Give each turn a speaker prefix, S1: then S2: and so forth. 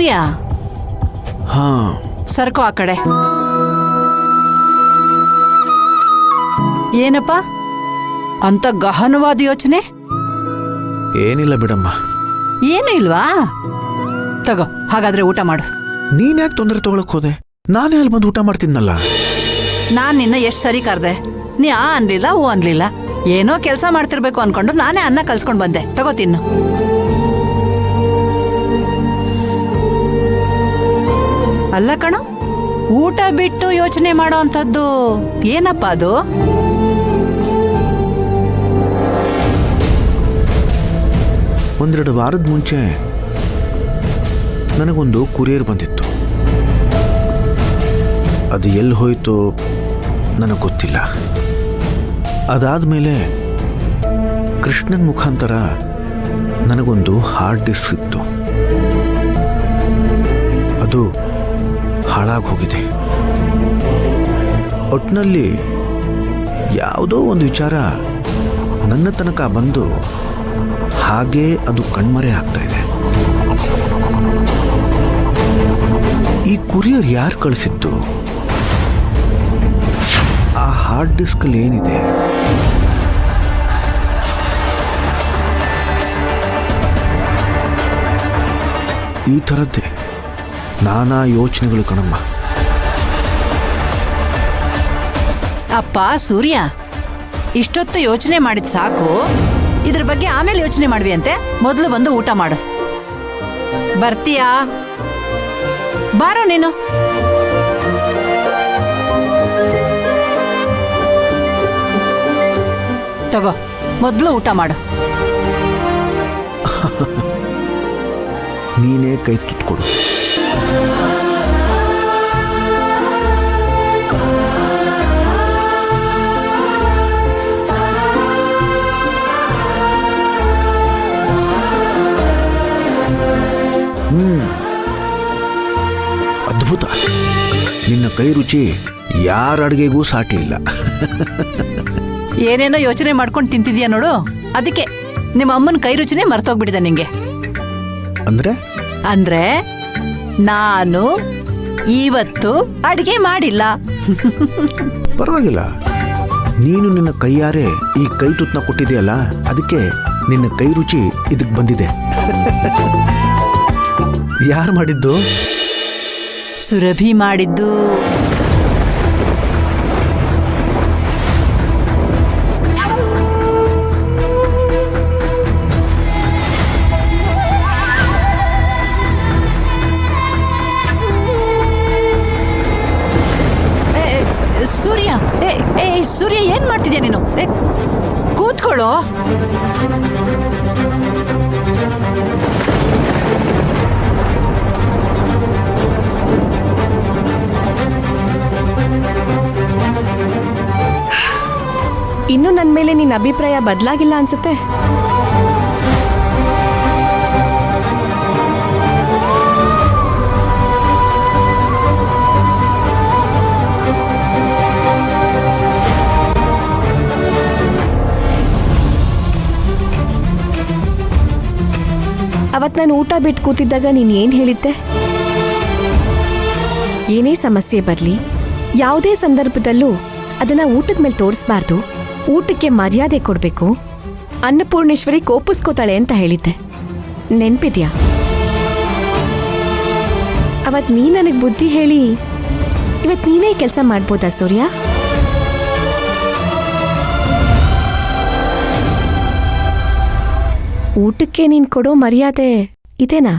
S1: ಸೂರ್ಯ,
S2: ಹಾ
S1: ಸರ್ಕೋ ಆ ಕಡೆ. ಏನಪ್ಪ ಅಂತ ಗಹನವಾದ ಯೋಚನೆ?
S2: ಏನಿಲ್ಲ ಬಿಡಮ್ಮ.
S1: ಏನು ಇಲ್ವಾ? ತಗೋ, ಹಾಗಾದ್ರೆ ಊಟ ಮಾಡು.
S2: ನೀನ್ ಯಾಕೆ ತೊಂದರೆ ತಗೊಳಕ್ ಹೋದೆ? ನಾನೇ ಅಲ್ಲಿ ಬಂದು ಊಟ ಮಾಡ್ತಿದ್ನಲ್ಲ.
S1: ನಾನ್ ನಿನ್ನ ಎಷ್ಟ್ ಸರಿ ಕರ್ದೆ, ನೀ ಆ ಅನ್ಲಿಲ್ಲ ಓ ಅನ್ಲಿಲ್ಲ. ಏನೋ ಕೆಲಸ ಮಾಡ್ತಿರ್ಬೇಕು ಅನ್ಕೊಂಡು ನಾನೇ ಅನ್ನ ಕಲ್ಸ್ಕೊಂಡ್ ಬಂದೆ. ತಗೋ ತಿನ್ನು. ಅಲ್ಲ ಕಣೋ, ಊಟ ಬಿಟ್ಟು ಯೋಚನೆ ಮಾಡೋ ಅಂಥದ್ದು ಏನಪ್ಪ ಅದು?
S2: ಒಂದೆರಡು ವಾರದ ಮುಂಚೆ ನನಗೊಂದು ಕುರಿಯರ್ ಬಂದಿತ್ತು. ಅದು ಎಲ್ಲಿ ಹೋಯ್ತು ನನಗೆ ಗೊತ್ತಿಲ್ಲ. ಅದಾದಮೇಲೆ ಕೃಷ್ಣನ್ ಮುಖಾಂತರ ನನಗೊಂದು ಹಾರ್ಡ್ ಡಿಸ್ಕ್ ಸಿಕ್ತು. ಅದು ಹಾಳಾಗಿ ಹೋಗಿದೆ. ಒಟ್ಟಿನಲ್ಲಿ ಯಾವುದೋ ಒಂದು ವಿಚಾರ ನನ್ನ ತನಕ ಬಂದು ಹಾಗೇ ಅದು ಕಣ್ಮರೆ ಆಗ್ತಾ ಇದೆ. ಈ ಕುರಿಯರ್ ಯಾರು ಕಳಿಸಿದ್ದು? ಆ ಹಾರ್ಡ್ ಡಿಸ್ಕಲ್ಲಿ ಏನಿದೆ? ಈ ಥರದ್ದೇ ನಾನಾ ಯೋಚನೆಗಳು ಕಣಮ್ಮ.
S1: ಅಪ್ಪ ಸೂರ್ಯ, ಇಷ್ಟೊತ್ತು ಯೋಚನೆ ಮಾಡಿದ್ ಸಾಕು. ಇದ್ರ ಬಗ್ಗೆ ಆಮೇಲೆ ಯೋಚನೆ ಮಾಡ್ವಿ ಅಂತೆ. ಮೊದಲು ಬಂದು ಊಟ ಮಾಡು. ಬರ್ತೀಯಾ? ಬಾರೋ ನೀನು. ತಗೋ, ಮೊದಲು ಊಟ ಮಾಡು.
S2: ನೀನೇ ಕೈ ತುತ್ಕೊಡು. ಅದ್ಭುತ. ನಿನ್ನ ಕೈ ರುಚಿ ಯಾರ ಅಡುಗೆಗೂ ಸಾಟಿ ಇಲ್ಲ.
S1: ಏನೇನೋ ಯೋಚನೆ ಮಾಡ್ಕೊಂಡು ತಿಂತಿದ್ಯಾ ನೋಡು, ಅದಕ್ಕೆ ನಿಮ್ಮ ಅಮ್ಮನ ಕೈ ರುಚಿನೇ ಮರ್ತೋಗ್ಬಿಟ್ಟಿದೆ ನಿಂಗೆ.
S2: ಅಂದ್ರೆ
S1: ಅಂದ್ರೆ ನಾನು ಇವತ್ತು ಅಡಿಗೆ ಮಾಡಿಲ್ಲ.
S2: ಪರವಾಗಿಲ್ಲ, ನೀನು ನಿನ್ನ ಕೈಯಾರೆ ಈ ಕೈ ತುತ್ತನ್ನ ಕೊಟ್ಟಿದೆಯಲ್ಲ, ಅದಕ್ಕೆ ನಿನ್ನ ಕೈ ರುಚಿ ಇದಕ್ಕೆ ಬಂದಿದೆ. ಯಾರು ಮಾಡಿದ್ದು?
S1: ಸುರಭಿ ಮಾಡಿದ್ದು. ಸೂರ್ಯ, ಸೂರ್ಯ ಏನ್ ಮಾಡ್ತಿದ್ಯಾ ನೀನು? ಕೂತ್ಕೊಳ್ಳೋ.
S3: ಇನ್ನು ನನ್ನ ಮೇಲೆ ನಿನ್ನ ಅಭಿಪ್ರಾಯ ಬದಲಾಗಿಲ್ಲ ಅನ್ಸುತ್ತೆ. ಅವತ್ತು ನಾನು ಊಟ ಬಿಟ್ಟು ಕೂತಿದ್ದಾಗ ನೀನು ಏನು ಹೇಳಿದ್ದೆ? ಏನೇ ಸಮಸ್ಯೆ ಬರಲಿ, ಯಾವುದೇ ಸಂದರ್ಭದಲ್ಲೂ ಅದನ್ನ ಊಟದ ಮೇಲೆ ತೋರಿಸ್ಬಾರ್ದು, ಊಟಕ್ಕೆ ಮರ್ಯಾದೆ ಕೊಡಬೇಕು, ಅನ್ನಪೂರ್ಣೇಶ್ವರಿ ಕೋಪಿಸ್ಕೋತಾಳೆ ಅಂತ ಹೇಳಿದ್ದೆ. ನೆನ್ಪಿದ್ಯಾ? ಅವತ್ತು ನೀ ನನಗೆ ಬುದ್ಧಿ ಹೇಳಿ ಇವತ್ತು ನೀನೇ ಕೆಲಸ ಮಾಡ್ಬೋದಾ ಸೂರ್ಯ? ಊಟಕ್ಕೆ ನೀನು ಕೊಡೋ ಮರ್ಯಾದೆ ಇದೇನಾ?